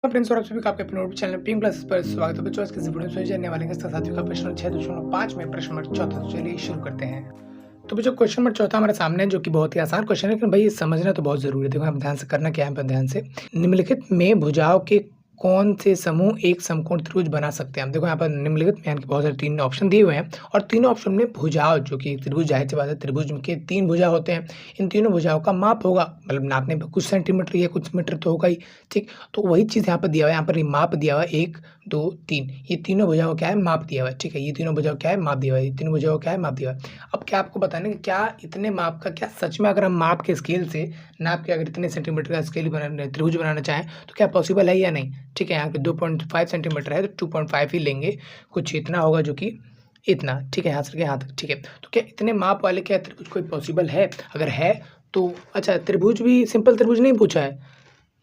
Friends और आप सभी का आपके अपने यूट्यूब चैनल पिंक प्लस पर स्वागत है बच्चों। आज के इस वीडियो में जानने वाले हैं साथियों का प्रश्न 6.5 में प्रश्न नंबर 4। तो चलिए शुरू करते हैं। तो बच्चों क्वेश्चन नंबर 4 हमारे सामने है, जो कि बहुत ही आसान क्वेश्चन है, लेकिन भाई समझना तो बहुत जरूरी है। देखो हम ध्यान से करना क्या है, ध्यान से। निम्नलिखित में भुजाओं के कौन से समूह एक समकोण त्रिभुज बना सकते हैं। हम देखो यहाँ पर निम्नलिखित में यानी कि बहुत सारे 3 ऑप्शन दिए हुए हैं और तीनों ऑप्शन में भुजाओं, जो कि त्रिभुज जाहिर सी बात है, त्रिभुज के 3 भुजा होते हैं। इन तीनों भुजाओं का माप होगा, मतलब नापने पर कुछ सेंटीमीटर या कुछ मीटर तो होगा ही। ठीक, तो वही चीज़ यहाँ पर दिया हुआ है। यहाँ पर माप दिया हुआ है 1 2 3, ये तीनों भुजाओं क्या है, माप दिया हुआ है। ठीक है, ये तीनों भुजाओं क्या है, माप दिया हुआ है। ये तीनों भुजाओं क्या है, माप दिया हुआ है। अब क्या आपको बताना है कि क्या इतने माप का, क्या सच में अगर हम माप के स्केल से नाप के अगर इतने सेंटीमीटर का स्केल बनाना, त्रिभुज बनाना चाहें तो क्या पॉसिबल है या नहीं। ठीक है, यहाँ पे 2.5 सेंटीमीटर है तो 2.5 ही लेंगे, कुछ इतना होगा जो कि इतना। ठीक है, यहाँ से यहाँ तक। ठीक है, तो क्या इतने माप वाले क्या त्रिभुज कोई पॉसिबल है? अगर है तो अच्छा, त्रिभुज भी सिंपल त्रिभुज नहीं पूछा है,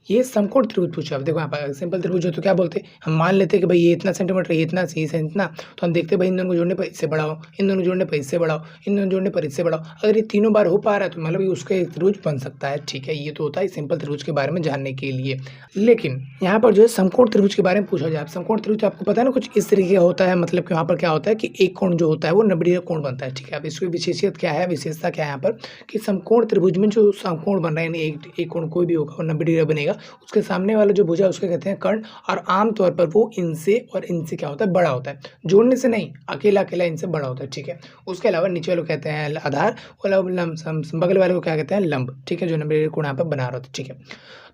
ये समकोण त्रिभुज पूछा। अब देखो यहाँ पर सिंपल त्रिभुज हो तो क्या बोलते, हम मान लेते हैं कि भाई ये इतना सेंटीमीटर, ये इतना, ये इतना, तो हम देखते हैं भाई इन दोनों को जोड़ने पर इससे बढ़ाओ, इन दोनों जोड़ने पर इससे बढ़ाओ, इन दोनों जोड़ने पर इससे बढ़ाओ। अगर ये तीनों बार हो पा रहा है तो मतलब ये उसका एक त्रिभुज बन सकता है। ठीक है, ये तो होता है सिंपल त्रिभुज के बारे में जानने के लिए। लेकिन यहाँ पर जो है समकोण त्रिभुज के बारे में पूछा जाए। समकोण त्रिभुज आपको पता है ना, कुछ इस तरीके का होता है। मतलब कि वहाँ पर क्या होता है कि एक कोण जो होता है वो 90 डिग्री का कोण बनता है। ठीक है, अब इसकी विशेषियत क्या है, विशेषता क्या है यहाँ पर, कि समकोण त्रिभुज में जो समकोण बन रहा है, यानी एक कोण कोई भी होगा वो 90 डिग्री बनेगा, उसके सामने वाला जो भुजा उसके कहते हैं कर्ण। और आमतौर पर वो इनसे और इनसे क्या होता है, बड़ा होता है। जोड़ने से नहीं, अकेला अकेला इनसे बड़ा होता है। ठीक है, उसके अलावा नीचे वाले को कहते हैं आधार, और बगल वाले को क्या कहते हैं, लंब। ठीक है, जो 90 डिग्री कोण यहाँ पर बना रहा था। ठीक है,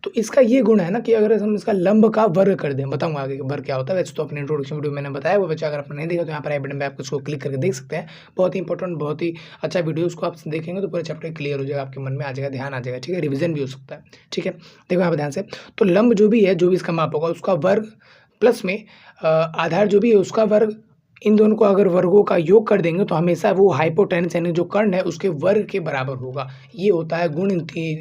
तो इसका ये गुण है ना कि अगर हम इसका लंब का वर्ग कर दें, बताऊंगा आगे वर्ग क्या होता है। वैसे तो अपने इंट्रोडक्शन वीडियो मैंने बताया, वो बच्चा अगर आपने नहीं देखा तो यहाँ पर आई बटन पे आप उसको क्लिक करके देख सकते हैं। बहुत ही इंपॉर्टेंट, बहुत ही अच्छा वीडियो, उसको आप देखेंगे तो पूरा चैप्टर क्लियर हो जाएगा, आपके मन में आ जाएगा, ध्यान आ जाएगा। ठीक है, रिविजन भी हो सकता है। ठीक है, देखो यहाँ पर ध्यान से। तो लंब जो भी है, जो भी इसका माप होगा उसका वर्ग प्लस में आधार जो भी है उसका वर्ग, इन दोनों को अगर वर्गों का योग कर देंगे तो हमेशा वो हाइपोटेनस यानी जो कर्ण है उसके वर्ग के बराबर होगा। ये होता है गुण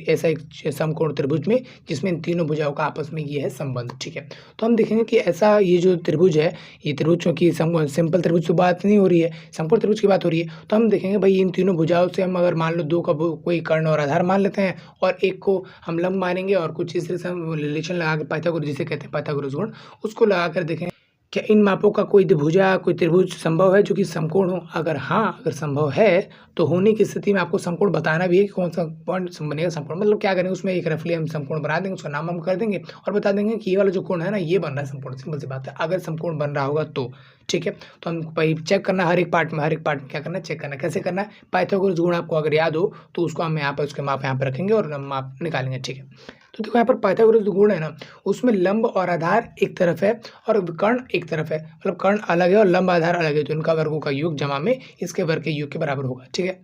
ऐसा एक समकोण त्रिभुज में, जिसमें इन तीनों भुजाओं का आपस में ये है संबंध। ठीक है, तो हम देखेंगे कि ऐसा ये जो त्रिभुज है, ये त्रिभुज चूँकि सिंपल त्रिभुज की बात नहीं हो रही है, समकोण त्रिभुज की बात हो रही है, तो हम देखेंगे भाई इन तीनों भुजाओं से हम अगर मान लो दो का कोई कर्ण और आधार मान लेते हैं और एक को हम लंब मानेंगे, और कुछ इस तरह से हम रिलेशन लगा के पाइथागोरस जिसे कहते हैं पाइथागोरस गुण, उसको लगा कर देखें क्या इन मापों का कोई भुजा, कोई त्रिभुज संभव है जो कि समकोण हो। अगर हाँ, अगर संभव है तो होने की स्थिति में आपको समकोण बताना भी है कि कौन सा पॉइंट बनेगा समकोण। मतलब क्या करेंगे, उसमें एक रफली हम समकोण बना देंगे, उसका नाम हम कर देंगे और बता देंगे कि ये वाला जो कोण है ना, ये बन रहा है समकोण। सिंपल सी बात है, अगर समकोण बन रहा होगा तो। ठीक है, तो हम भाई चेक करना हर एक पार्ट में, हर एक पार्ट में क्या करना है, चेक करना। कैसे करना है, पाइथागोरस गुण आपको अगर याद हो तो उसको हम यहाँ पर उसके माप यहाँ पर रखेंगे और माप निकालेंगे। ठीक है, तो देखो यहाँ पर पाइथागोरस गुण है ना, उसमें लंब और आधार एक तरफ है और कर्ण एक तरफ है, मतलब कर्ण अलग है और लंब आधार अलग है, तो इनका वर्गों का योग जमा में इसके वर्ग के योग के बराबर होगा। ठीक है,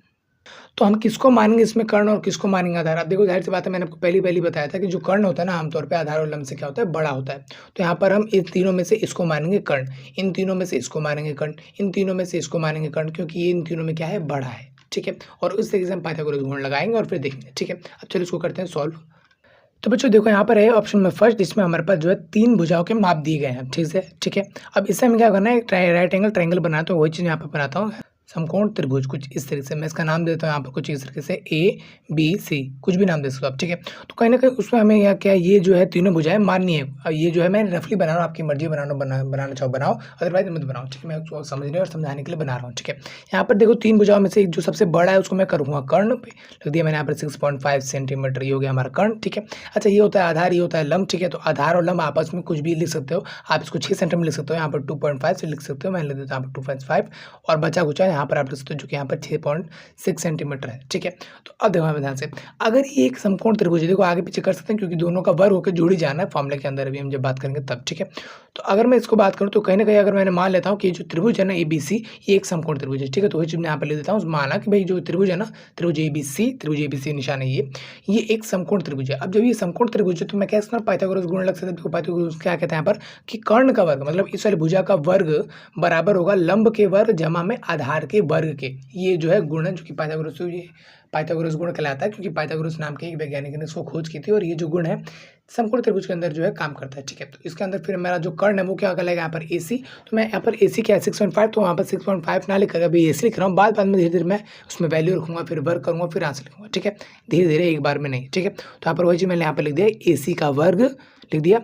तो हम किसको मानेंगे इसमें, कर्ण और किसको मानेंगे आधार। अब देखो जाहिर सी बात है, मैंने आपको पहली बताया था कि जो कर्ण होता है ना, आमतौर पे आधार और लंब से क्या होता है, बड़ा होता है। तो यहाँ पर हम इन तीनों में से इसको मानेंगे कर्ण, इन तीनों में से इसको मानेंगे कर्ण, इन तीनों में से इसको मानेंगे कर्ण, क्योंकि ये इन तीनों में क्या है, बड़ा है। ठीक है, और उस तरीके से हम पाइथागोरस गुण लगाएंगे और फिर देखेंगे। ठीक है, अब चलो इसको करते हैं सॉल्व। तो बच्चों देखो यहाँ पर है ऑप्शन में फर्स्ट, जिसमें हमारे पास जो है 3 भुजाओं के माप दिए गए हैं। ठीक है, ठीक है, अब इससे हमें क्या करना है, राइट एंगल ट्रायंगल बनाना है, तो वही चीज़ यहाँ पर बनाता हूँ। समकोण त्रिभुज कुछ इस तरीके से, मैं इसका नाम देता हूँ यहाँ पर कुछ इस तरीके से ABC, कुछ भी नाम दे सकते हो आप। ठीक है, तो कहीं ना कहीं उसमें हमें यहाँ क्या, ये जो है तीनों भुजाएं माननी है। अब ये जो है मैं रफली बना रहा हूँ, आपकी मर्जी बनाना चाहो बनाओ, अदरवाइज मत बनाओ। ठीक है, मैं उसको समझने और समझाने के लिए बना रहा हूँ। ठीक है, यहाँ पर देखो 3 भुजाओं में से जो सबसे बड़ा है उसको मैं करूँगा कर्ण पे, लिख दिया मैंने यहाँ पर 6.5 सेंटीमीटर, ये हो गया हमारा कर्ण। ठीक है, अच्छा ये होता है आधार, ये होता है लंब। ठीक है, तो आधार और लंब आपस में कुछ भी लिख सकते हो आप, इसको 6 सेंटीमीटर लिख सकते हो, यहाँ पर 2.5 से लिख सकते हो, मैं लिख देता हूँ यहाँ पर 2.5, और बचा कुचा यहाँ पर आप लिख सकते हो जो कि यहाँ पर 6.6 सेंटीमीटर है। ठीक है, तो अब देखो ध्यान से, अगर ये एक समकोण त्रिभुज है, देखो आगे पीछे कर सकते हैं क्योंकि दोनों का वर्ग होकर जुड़ ही जाना है फॉर्मूले के अंदर, अभी हम जब बात करेंगे तब। ठीक है, तो अगर मैं इसको बात करूँ तो कहीं ना कहीं अगर मैंने मान लेता हूँ कि जो त्रिभुज है ना ABC, ये एक समकोण त्रिभुज है। ठीक है, तो वही चीज़ मैं यहाँ पर लिख देता हूँ, माना कि भाई जो त्रिभुज है ना, त्रिभुज ABC निशान है, ये एक समकोण त्रिभुज है। अब जब ये समकोण त्रिभुज है तो मैं क्या इसका पाइथागोरस गुण लग सकता है। देखो पाइथागोरस क्या कहते हैं यहाँ पर, कि कर्ण का वर्ग, मतलब इस वाली भुजा का वर्ग बराबर होगा लंब के वर्ग जमा में आधार के वर्ग के। ये जो है गुण है जो कि पाइथागोरस गुण कहलाता है, क्योंकि पाइथागोरस नाम के एक वैज्ञानिक ने इसको खोज की थी, और ये जो गुण है समकोण त्रिभुज के अंदर जो है काम करता है। ठीक है, तो इसके अंदर फिर मेरा जो कर्ण है वो क्या कहलाएगा यहाँ पर AC, तो मैं यहाँ पर AC क्या है 6.5, तो वहाँ पर 6.5 ना लिखकर अभी AC लिख रहा हूँ, बाद में धीरे धीरे मैं उसमें वैल्यू रखूँगा, फिर वर्ग करूँगा, फिर आंसर लिखूँगा। ठीक है, धीरे धीरे एक बार में नहीं। ठीक है, तो यहाँ पर वही चीज़ मैंने यहाँ पर लिख दिया AC का वर्ग लिख दिया,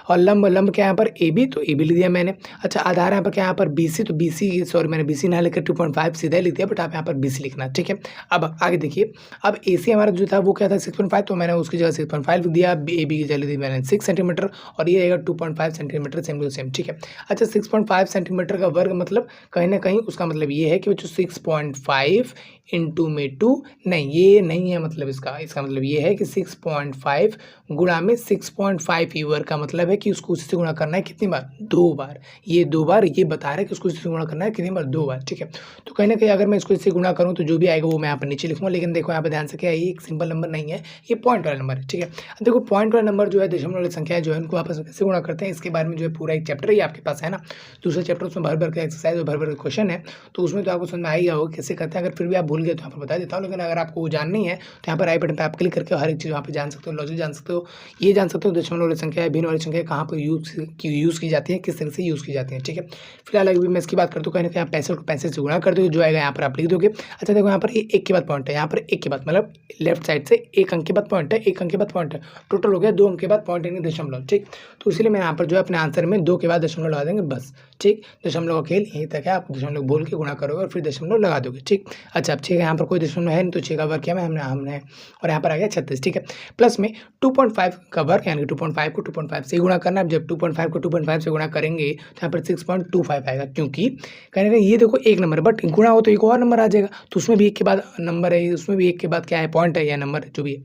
और लंब क्या यहाँ पर ए बी, तो ए बी लिख दिया मैंने। अच्छा आधार यहाँ पर क्या, यहाँ पर बी सी, तो बी सी सॉरी मैंने बी सी ना लिखकर 2.5 सीधा लिख दिया, बट आप यहाँ पर बी सी लिखना, ठीक है। अब आगे देखिए, अब ए सी हमारा जो था वो क्या था 6.5, तो मैंने उसकी जगह 6.5 लिख दिया। ए बी की जगह लिख दी मैंने 6 सेंटीमीटर, और ये आएगा 2.5 सेंटीमीटर, सेम टू सेम, ठीक है। अच्छा 6.5 सेंटीमीटर का वर्ग मतलब कहीं ना कहीं उसका मतलब ये है कि बच्चों 6.5 इंटू में 2 नहीं, ये नहीं है मतलब इसका मतलब ये है कि 6.5 गुणा में 6.5 ही वर्ग का मतलब है कि उसको उसी से गुणा करना है कितनी बार, 2 बार। ये 2 बार ये बता रहा है कि उसको इससे गुणा करना है कितनी बार, 2 बार, ठीक है। तो कहीं ना कहीं अगर मैं इसको इससे गुणा करूँ तो जो भी आएगा वो मैं यहाँ पर नीचे लिखूँगा, लेकिन देखो यहाँ पर ध्यान से क्या है, ये एक सिंपल नंबर नहीं है, ये पॉइंट वाला नंबर है, ठीक है। देखो पॉइंट वाला नंबर जो है, दशमलव वाली संख्या जो है, उनको आपस में कैसे गुणा करते हैं इसके बारे में जो है पूरा एक चैप्टर ही आपके पास है ना। दूसरे चैप्टर उसमें भर भर के एक्सरसाइज और भर भर के क्वेश्चन है, तो उसमें तो आपको समझ में आएगा वो कैसे करते हैं। अगर फिर भी आप भूल गए तो यहाँ पर बता देता हूँ, लेकिन अगर आपको वो जाननी है तो यहाँ पर आई बटन पर आप क्लिक करके हर एक चीज़ वहाँ पर जान सकते हो, लॉजिक जान सकते हो, ये जान सकते हो दशमलव वाली संख्या, भिन्न वाली संख्या कहाँ पर यूज़ की जाती है, किस तरह से यूज़ की जाती है, ठीक है। फिलहाल अभी मैं इसकी बात करता हूँ, कहीं ना कहीं आप 65 को 65 से गुणा कर दो, जो आएगा यहाँ पर आप लिख दोगे। अच्छा देखो यहाँ पर ये एक के बाद पॉइंट है, यहाँ पर एक के बाद मतलब लेफ्ट साइड से एक अंक के बाद पॉइंट है, एक अंक के बाद पॉइंट है, टोटल हो गया 2 अंक के बाद पॉइंट यानी दशमलव, ठीक। तो इसलिए मैं यहाँ पर जो है अपने आंसर में 2 के बाद दशमलव लगा देंगे बस, ठीक। दशमलव का खेल यहीं तक है, आप दशमलव बोल के गुणा करोगे और फिर दशमलव लगा दोगे, ठीक। अच्छा अब 6 यहाँ पर कोई दशमलव है नहीं, तो 6 का वर्ग किया हमने और यहाँ पर आ गया 36, ठीक है। प्लस में 2.5 का वर्ग यानी कि 2.5 को 2.5 से गुणा करना। अब जब 2.5 को 2.5 से गुणा करेंगे तो यहाँ पर 6.25 आएगा, क्योंकि कहीं ना कहीं ये देखो एक नंबर बट गुणा हो तो एक और नंबर आ जाएगा, तो उसमें भी एक के बाद नंबर है, उसमें भी एक के बाद क्या है, पॉइंट है या नंबर है जो भी है,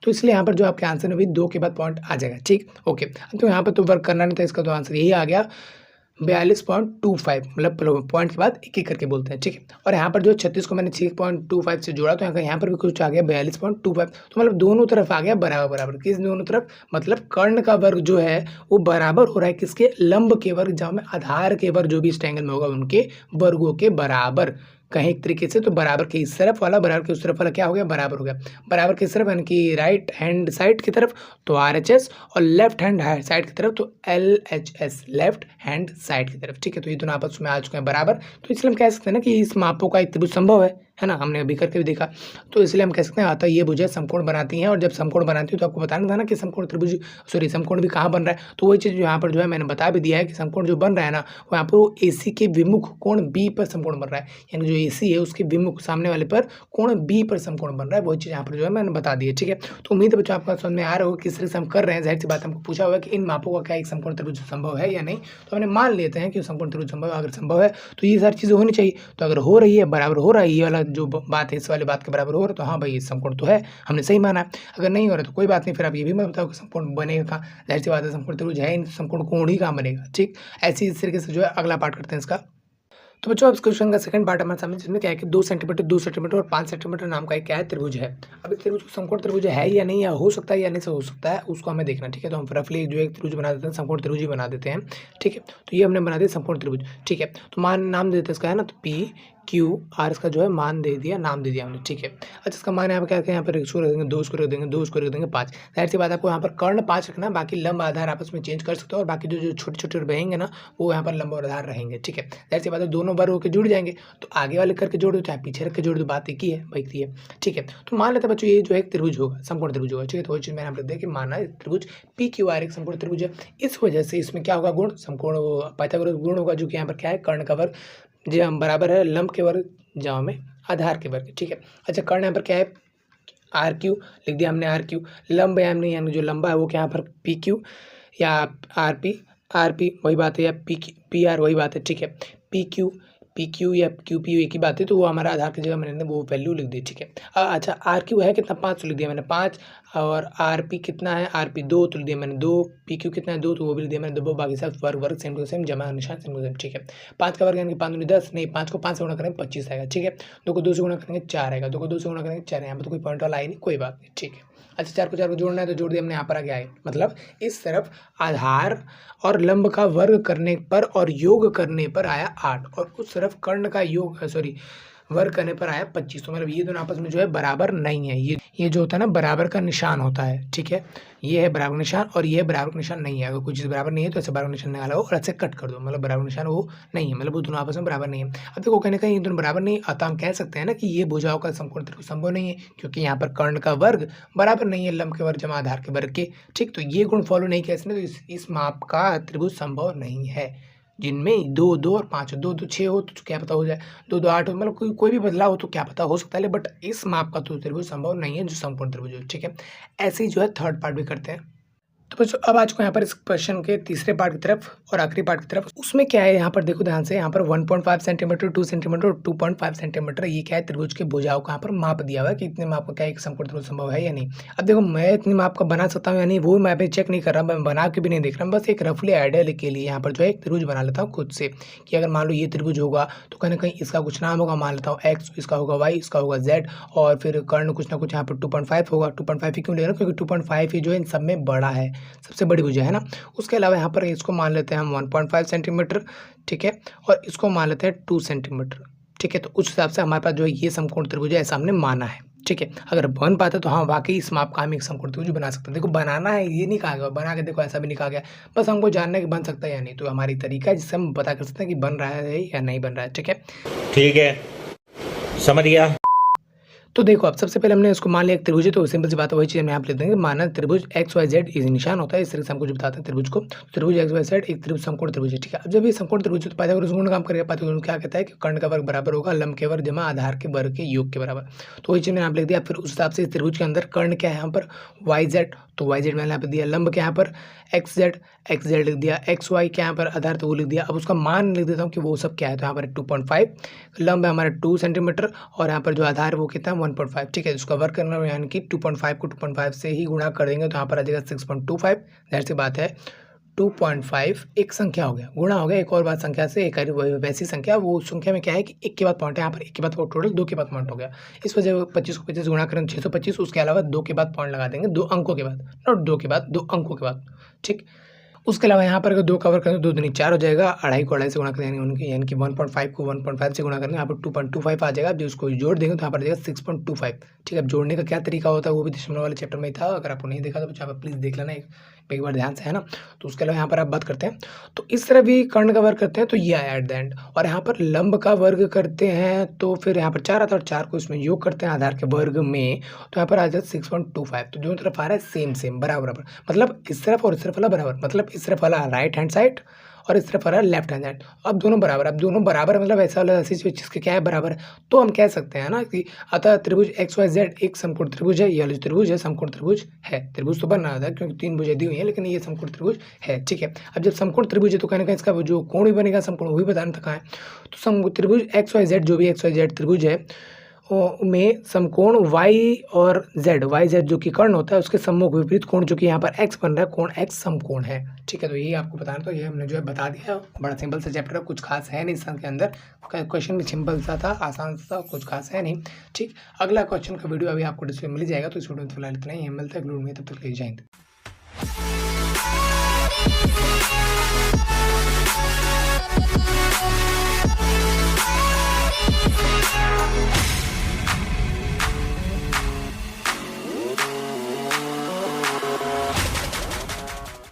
तो इसलिए यहाँ पर जो आपके आंसर में भी 2 के बाद पॉइंट आ जाएगा, ठीक। ओके तो यहाँ पर तो वर्क करना नहीं था, इसका तो आंसर यही आ गया 42.25, मतलब पॉइंट के बाद एक एक करके बोलते हैं, ठीक है। और यहाँ पर जो 36 को मैंने 6.25 से जोड़ा तो यहाँ पर भी कुछ आ गया 42.25, तो मतलब दोनों तरफ आ गया बराबर बराबर। किस दोनों तरफ, मतलब कर्ण का वर्ग जो है वो बराबर हो रहा है किसके, लंब के वर्ग, जहाँ में आधार के वर्ग जो भी इस ट्रायंगल में होगा उनके वर्गों के बराबर। कहीं एक तरीके से तो बराबर के इस तरफ वाला बराबर के उस तरफ वाला क्या हो गया, बराबर हो गया। बराबर किस तरफ यानी कि राइट हैंड साइड की तरफ तो RHS, और लेफ्ट हैंड साइड की तरफ तो LHS, लेफ्ट हैंड साइड की तरफ, ठीक है। तो ये दोनों आपस में आ चुके हैं बराबर, तो इसलिए हम कह सकते हैं ना कि इस मापों का एक त्रिभुज संभव है ना, हमने अभी करके भी देखा, तो इसलिए हम कह सकते हैं अतः ये भुजें समकोण बनाती हैं। और जब समकोण बनाती है तो आपको बताना था ना कि समकोण त्रिभुज समकोण भी कहाँ बन रहा है, तो वही चीज़ यहाँ पर जो है मैंने बता भी दिया है कि समकोण जो बन रहा है ना वो यहाँ पर AC के विमुख कोण B पर समकोण बन रहा है, यानी जो AC है उसके विमुख सामने वाले पर कोण B पर समकोण बन रहा है, वही चीज़ यहाँ पर जो है मैंने बता दी है, ठीक है। तो उम्मीद है बच्चों आपका समझ में आ रहा होगा किस तरह से हम कर रहे हैं। जाहिर सी बात हमको पूछा हुआ है कि इन मापों का क्या एक समकोण त्रिभुज संभव है या नहीं, तो हमने मान लेते हैं कि समकोण त्रिभुज संभव है। अगर संभव है तो ये सारी चीज़ें होनी चाहिए, तो अगर हो रही है बराबर हो रहा है, ये वाला जो बात है इस वाली बात के बराबर हो रहा है, तो हाँ भाई ये समकोण तो है, हमने सही माना है। अगर नहीं हो रहा तो कोई बात नहीं, फिर आप ये भी मत बताओ कि समकोण बनेगा कहाँ, जाहिर सी बात है समकोण त्रिभुज है ही, समकोण कोण ही कहाँ बनेगा, ठीक। ऐसी इस तरीके से जो है अगला पार्ट करते हैं इसका। तो बच्चों अब इस क्वेश्चन का सेकंड पार्ट हमारे सामने, जिसमें क्या है कि 2 सेंटीमीटर और 5 सेंटीमीटर नाम का एक क्या है, त्रिभुज है। अब इस त्रिभुज को समकोण त्रिभुज है या नहीं, या हो सकता है या नहीं से हो सकता है, उसको हमें देखना, ठीक है। तो हम रफली जो एक त्रिभुज बना देते हैं, समकोण त्रिभुज ही बना देते हैं, ठीक है। तो ये हमने बना दिया समकोण त्रिभुज, ठीक है। तो नाम देते हैं इसका है ना, तो PQR इसका जो है मान दे दिया, नाम दे दिया हमने, ठीक है। अच्छा इसका मान यहाँ पर क्या यहाँ पर 1 रख देंगे, 2 रख देंगे, 2 रख देंगे, 5। जाहिर सी बात आपको यहाँ पर कर्ण 5 रखना, बाकी लंब आधार आपस में चेंज कर सकते हो, और बाकी जो छोटे छोटे रहेंगे ना वो यहाँ पर लंब और आधार रहेंगे, ठीक है। जाहिर सी बात है दोनों बार होकर जुड़ जाएंगे, तो आगे वाले करके जोड़ दो चाहे पीछे रख के जोड़ दो, बात एक ही है भाई है, ठीक है। तो मान लेते हैं बच्चों ये जो है एक त्रिभुज होगा, समकोण त्रिभुज होगा, ठीक है। तो वही चीज़ मैंने आप दिया कि माना त्रिभुज PQR एक समकोण त्रिभुज है। इस वजह से इसमें क्या होगा, गुण समकोण पाइथागोरस गुण होगा, जो कि यहाँ पर क्या है, कर्ण का वर्ग जो हम बराबर है लंब के वर्ग जहाँ में आधार के वर्ग, ठीक है। अच्छा कर्ण यहाँ पर क्या है, RQ लिख दिया हमने, RQ। लंब है हमने, यानी जो लंबा है वो क्या यहाँ पर PQ या RP वही बात है, या PR वही बात है, ठीक है। PQ या QP एक ही बात है, तो वो हमारा आधार की जगह मैंने वो वैल्यू लिख दी, ठीक है। अच्छा RQ है कितना, 5 लिख दिया मैंने 5, और RP कितना है, RP 2 तो लिख दिया मैंने 2, PQ कितना है 2 तो वो भी लिख दिया मैंने 2, बाकी सब वर्ग सेम टू सेम, जमा निशान सेम टू सेम, ठीक है। 5 का वर्ग यानी कि 5 दूनी 10, नहीं 5 को 5 से गुणा करेंगे 25 आएगा, ठीक है। 2 को 2 से गुणा करेंगे 4 आएगा, 2 को 2 से गुणा करेंगे 4, यहाँ पर तो कोई पॉइंट वाला आई नहीं, कोई बात नहीं, ठीक है। अच्छा 4 को 4 को जोड़ना है तो जोड़ दिया हमने, यहाँ पर आ गया है, मतलब इस तरफ आधार और लंब का वर्ग करने पर और योग करने पर आया 8, और उस तरफ कर्ण का योग वर्ग करने पर आया 25। तो मतलब ये दोनों आपस में जो है बराबर नहीं है। ये जो होता है ना बराबर का निशान होता है, ठीक है। ये है बराबर निशान और ये बराबर का निशान नहीं है। अगर कोई चीज़ बराबर नहीं है तो ऐसे बराबर निशान निकालो और ऐसे कट कर दो, मतलब बराबर निशान वो नहीं है, मतलब वो दोनों आपस में बराबर नहीं है। अब देखो कहीं ना कहीं ये दोनों बराबर नहीं, अतः हम कह सकते हैं ना कि ये भुजाओं का समकोण त्रिभुज संभव नहीं है, क्योंकि यहाँ पर कर्ण का वर्ग बराबर नहीं है लंब के वर्ग जमा आधार के वर्ग के, ठीक। तो ये गुण फॉलो नहीं किया इसने, तो इस माप का त्रिभुज संभव नहीं है। जिनमें 2 2 और 5 2 2 6 हो तो क्या पता हो जाए, 2 2 8 हो, मतलब कोई भी बदलाव हो तो क्या पता हो सकता है, बट इस माप का तो त्रिभुज संभव नहीं है जो समकोण त्रिभुज है, ठीक है। ऐसे ही जो है थर्ड पार्ट भी करते हैं। तो बच्चों अब आ चुके हैं यहाँ पर इस क्वेश्चन के तीसरे पार्ट की तरफ और आखिरी पार्ट की तरफ। उसमें क्या है यहाँ पर देखो ध्यान से, यहाँ पर 1.5 सेंटीमीटर, 2 सेंटीमीटर और 2.5 सेंटीमीटर ये क्या है त्रिभुज के भुजाओं का यहाँ पर माप दिया हुआ है कि इतने माप का क्या एक समकोण त्रिभुज संभव है या नहीं। अब देखो मैं इतनी माप का बना सकता हूँ या नहीं वो मैं अभी चेक नहीं कर रहा, मैं बना के भी नहीं देख रहा, बस एक रफली आइडिया के लिए यहाँ पर जो है एक त्रिभुज बना लेता हूँ खुद से कि अगर मान लो ये त्रिभुज होगा तो कहीं ना कहीं इसका कुछ नाम होगा, मान लेता हूँ एक्स, इसका होगा वाई, इसका होगा जेड, और फिर कर्ण कुछ ना कुछ यहाँ पर 2.5 होगा। 2.5 ही क्यों ले रहा हूँ, क्योंकि 2.5 ही जो है इन सब में बड़ा है, सबसे बड़ी भुजा है ना। उसके अलावा यहाँ पर इसको मान लेते हैं हम 1.5 सेंटीमीटर, ठीक है, और इसको मान लेते हैं 2 सेंटीमीटर, ठीक है। तो उस हिसाब से हमारे पास जो है ये समकोण त्रिभुज है ऐसा हमने माना है, ठीक है। अगर बन पाता तो हाँ वाकई इस माप का हम एक समकोण त्रिभुज बना सकते हैं। देखो बनाना है ये नहीं कहा गया, बना के देखो ऐसा भी नहीं कहा गया, बस हमको जानना है कि बन सकता है या नहीं। तो हमारी तरीका है जिससे हम पता कर सकते हैं कि बन रहा है या नहीं बन रहा है, ठीक है। ठीक है, समझ गया। तो देखो अब सबसे पहले हमने इसको मान लिया एक त्रिभुज है, तो सिंपल सी बात है वही चीज़ हम यहाँ पे लिख देंगे, माना त्रिभुज एक्स वाई जेड इस निशान होता है, इस तरह से हमको जो बताते हैं त्रिभुज को, त्रिभुज एक्स वाई जेड एक त्रिभुज समकोण त्रिभुज है, ठीक है। अब जब ये समकोण त्रिभुज है तो पाइथागोरस गुण काम करेगा। पाइथागोरस क्या कहता है कि कर्ण का वर्ग बराबर होगा लंब के वर्ग जमा आधार के वर्ग के योग के बराबर। तो वही चीज़ मैंने यहाँ लिख दिया। फिर उस हिसाब से इस त्रिभुज के अंदर कर्ण क्या है यहाँ पर वाई जेड, तो वाई जेड मैंने यहाँ पे दिया, लंब के यहाँ पर एक्स जेड लिख दिया, एक्स वाई के यहाँ पर आधार तो वो लिख दिया। अब उसका मान लिख देता हूँ कि वो सब क्या है, तो यहाँ पर 2.5, लंब है हमारा 2 सेंटीमीटर और यहाँ पर जो आधार है वो कितना है 1.5, ठीक है। उसका वर्क करना यानी कि 2.5 को 2.5 से ही गुणा कर देंगे तो यहाँ पर आ जाएगा 6.25। जाहिर सी बात है 2.5 एक संख्या हो गया, गुणा हो गया एक और बात संख्या से, एक वैसी संख्या, वो संख्या में क्या है कि एक के बाद पॉइंट है, यहाँ पर एक के बाद टोटल 2 के बाद पॉइंट हो गया। इस वजह 25 को 25 गुणा करें 625, उसके अलावा 2 के बाद पॉइंट लगा देंगे, 2 अंकों के बाद, नॉट 2 के बाद, 2 अंकों के बाद, ठीक। उसके अलावा यहाँ पर अगर 2 कवर करें तो 2 दूनी 4 हो जाएगा, अढ़ाई को अढ़ाई से गुणा करेंगे उनकी, यानी कि 1.5 को 1.5 से गुणा करेंगे, यहाँ पर 2.25 आ जाएगा। जो उसको जोड़ देंगे तो यहाँ पर आ जाएगा 6.25, ठीक है। अब जोड़ने का क्या तरीका होता है वो भी दशमलव वाले चैप्टर में ही था, अगर आपको नहीं देखा तो यहाँ पर प्लीज़ देख लेना एक बार ध्यान से, है ना। तो उसके अलावा यहाँ पर आप बात करते हैं तो इस तरह भी कर्ण का वर्ग करते हैं, तो ये आया एट द एंड। और यहाँ पर लंब का वर्ग करते हैं तो फिर यहाँ पर 4 आता है और 4 को इसमें योग करते हैं आधार के वर्ग में, तो यहाँ पर आ जाता है 6.25। तो दोनों तरफ आ रहा है सेम बराबर, मतलब इस तरफ और इस तरफ वाला बराबर, मतलब इस तरफ वाला राइट हैंड साइड और इस तरफ आ रहा है लेफ्ट हैंड साइड। अब दोनों बराबर मतलब ऐसा वाला ऐसी चीज़ के क्या है बराबर, तो हम कह सकते हैं ना कि अतः त्रिभुज एक्स वाई जेड एक समकोण त्रिभुज है, यह त्रिभुज है समकोण त्रिभुज है। त्रिभुज तो बन रहा था क्योंकि 3 भुजें दी हुई है, लेकिन ये समकोण त्रिभुज है, ठीक है। अब जब समकोण त्रिभुज है तो कहने का इसका जो कोण भी बनेगा समकोण वही बताना था है। तो त्रिभुज एक्स वाई जेड, जो भी एक्स वाई जेड त्रिभुज है में समकोण y और z जो कि कर्ण होता है उसके सम्मुख विपरीत कोण जो कि यहाँ पर x बन रहा है, कोण x समकोण है, ठीक है। तो यही आपको बताना, तो ये हमने जो है बता दिया। बड़ा सिंपल सा चैप्टर है, कुछ खास है नहीं इसके अंदर, क्वेश्चन भी सिंपल सा था, आसान सा, कुछ खास है नहीं, ठीक। अगला क्वेश्चन का वीडियो अभी आपको डिस्प्ले मिल जाएगा, तो इस वीडियो में फिलहाल इतना ही, मिलता है अगले वीडियो में, तब तक ले जाएंगे।